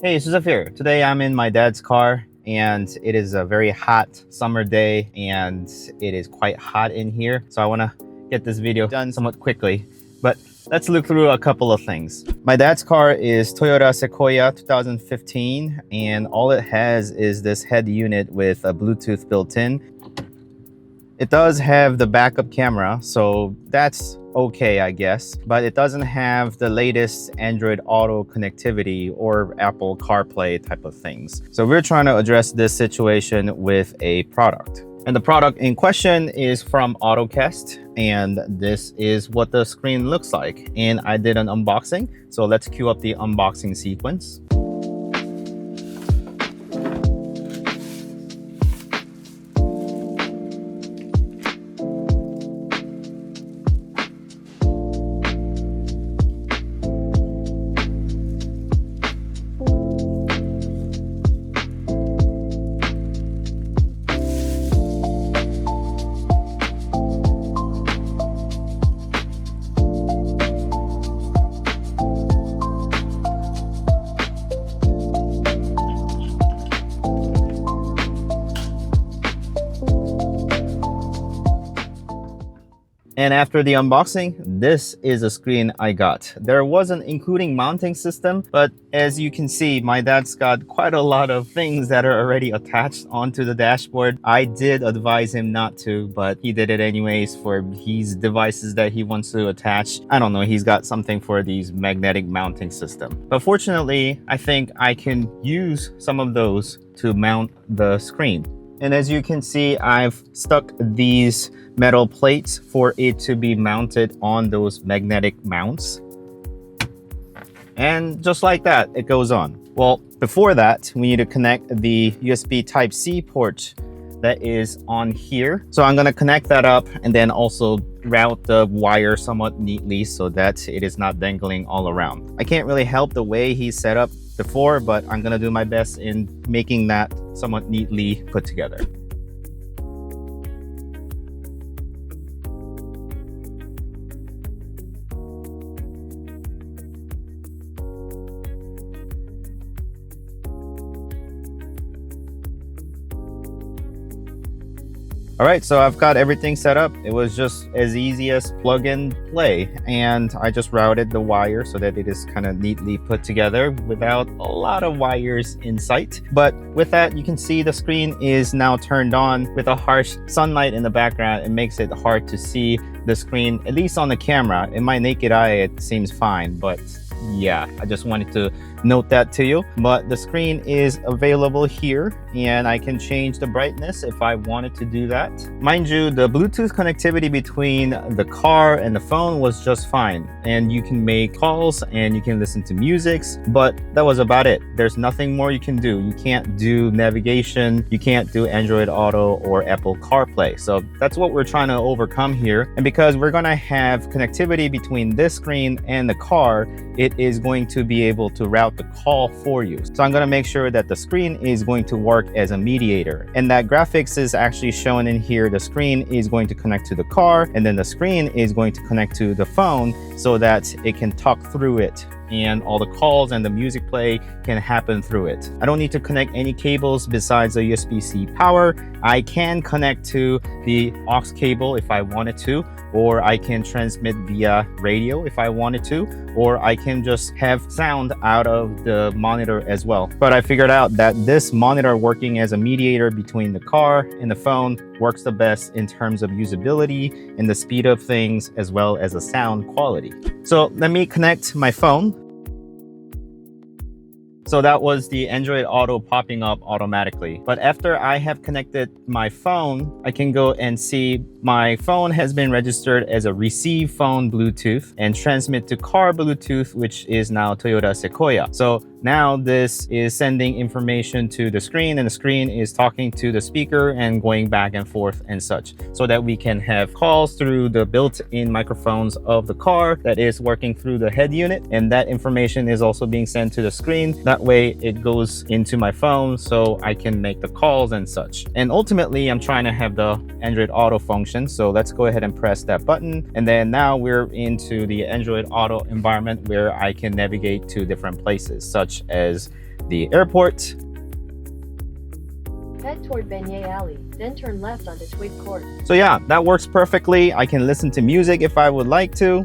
Hey, Suzafir. Today I'm in my dad's car and it is a very hot summer day and it is quite hot in here. So I want to get this video done somewhat quickly, but let's look through a couple of things. My dad's car is Toyota Sequoia 2015 and all it has is this head unit with a Bluetooth built in. It does have the backup camera, so that's okay, I guess, but it doesn't have the latest Android Auto connectivity or Apple CarPlay type of things. So we're trying to address this situation with a product. And the product in question is from Ottocast, and this is what the screen looks like. And I did an unboxing, so let's cue up the unboxing sequence. And after the unboxing, this is a screen I got. There wasn't including mounting system, but as you can see, my dad's got quite a lot of things that are already attached onto the dashboard. I did advise him not to, but he did it anyways for his devices that he wants to attach. I don't know, he's got something for these magnetic mounting system. But fortunately, I think I can use some of those to mount the screen. And as you can see, I've stuck these metal plates for it to be mounted on those magnetic mounts. And just like that, it goes on. Well, before that, we need to connect the USB Type-C port that is on here. So I'm going to connect that up and then also route the wire somewhat neatly so that it is not dangling all around. I can't really help the way he's set up before, but I'm going to do my best in making that somewhat neatly put together. All right, so I've got everything set up. It was just as easy as plug and play. And I just routed the wire so that it is kind of neatly put together without a lot of wires in sight. But with that, you can see the screen is now turned on with a harsh sunlight in the background. It makes it hard to see the screen, at least on the camera. In my naked eye, it seems fine, but yeah, I just wanted to note that to you. But the screen is available here and I can change the brightness if I wanted to do that. Mind you, the Bluetooth connectivity between the car and the phone was just fine, and you can make calls and you can listen to music, but that was about it. There's nothing more you can do. You can't do navigation, you can't do Android Auto or Apple CarPlay. So that's what we're trying to overcome here. And because we're going to have connectivity between this screen and the car, it is going to be able to route the call for you. So I'm going to make sure that the screen is going to work as a mediator, and that graphics is actually shown in here. The screen is going to connect to the car, and then the screen is going to connect to the phone so that it can talk through it, and all the calls and the music play can happen through it. I don't need to connect any cables besides the USB-C power. I can connect to the aux cable if I wanted to, or I can transmit via radio if I wanted to, or I can just have sound out of the monitor as well. But I figured out that this monitor working as a mediator between the car and the phone works the best in terms of usability and the speed of things, as well as the sound quality. So let me connect my phone. So that was the Android Auto popping up automatically. But after I have connected my phone, I can go and see my phone has been registered as a receive phone Bluetooth and transmit to car Bluetooth, which is now Toyota Sequoia. So now this is sending information to the screen, and the screen is talking to the speaker and going back and forth and such, so that we can have calls through the built-in microphones of the car that is working through the head unit. And that information is also being sent to the screen. That way it goes into my phone so I can make the calls and such. And ultimately, I'm trying to have the Android Auto function. So let's go ahead and press that button. And then now we're into the Android Auto environment where I can navigate to different places, such as the airport. Head toward Beignet Alley, then turn left onto Twig Court. So yeah, that works perfectly. I can listen to music if I would like to,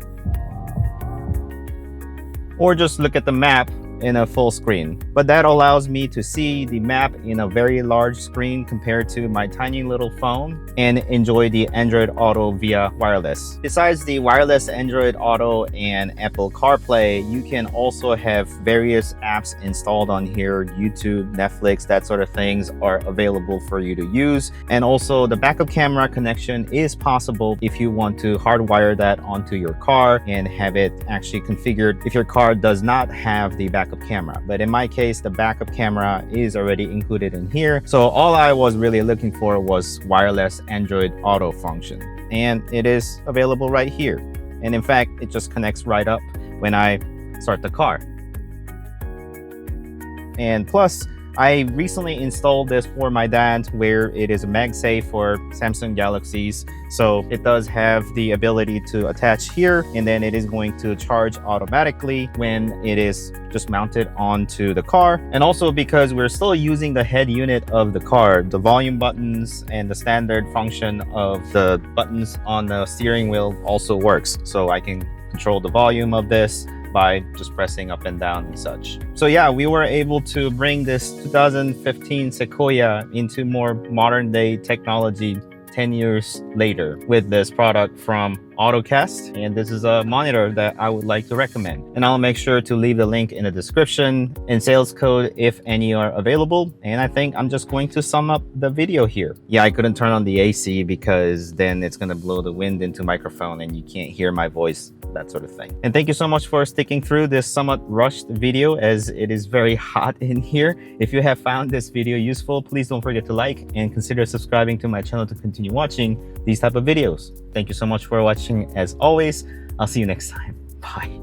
or just look at the map in a full screen. But that allows me to see the map in a very large screen compared to my tiny little phone and enjoy the Android Auto via wireless. Besides the wireless Android Auto and Apple CarPlay, you can also have various apps installed on here. YouTube, Netflix, that sort of things are available for you to use. And also the backup camera connection is possible if you want to hardwire that onto your car and have it actually configured if your car does not have the backup camera. But in my case, the backup camera is already included in here. So all I was really looking for was wireless Android Auto function, and it is available right here. And in fact, it just connects right up when I start the car. And plus, I recently installed this for my dad, where it is a MagSafe for Samsung Galaxies. So it does have the ability to attach here, and then it is going to charge automatically when it is just mounted onto the car. And also because we're still using the head unit of the car, the volume buttons and the standard function of the buttons on the steering wheel also works. So I can control the volume of this by just pressing up and down and such. So yeah, we were able to bring this 2015 Sequoia into more modern day technology 10 years later with this product from Ottocast, and this is a monitor that I would like to recommend. And I'll make sure to leave the link in the description and sales code if any are available. And I think I'm just going to sum up the video here. Yeah, I couldn't turn on the AC because then it's gonna blow the wind into microphone and you can't hear my voice, that sort of thing. And thank you so much for sticking through this somewhat rushed video, as it is very hot in here. If you have found this video useful, please don't forget to like and consider subscribing to my channel to continue watching these type of videos. Thank you so much for watching. As always, I'll see you next time. Bye.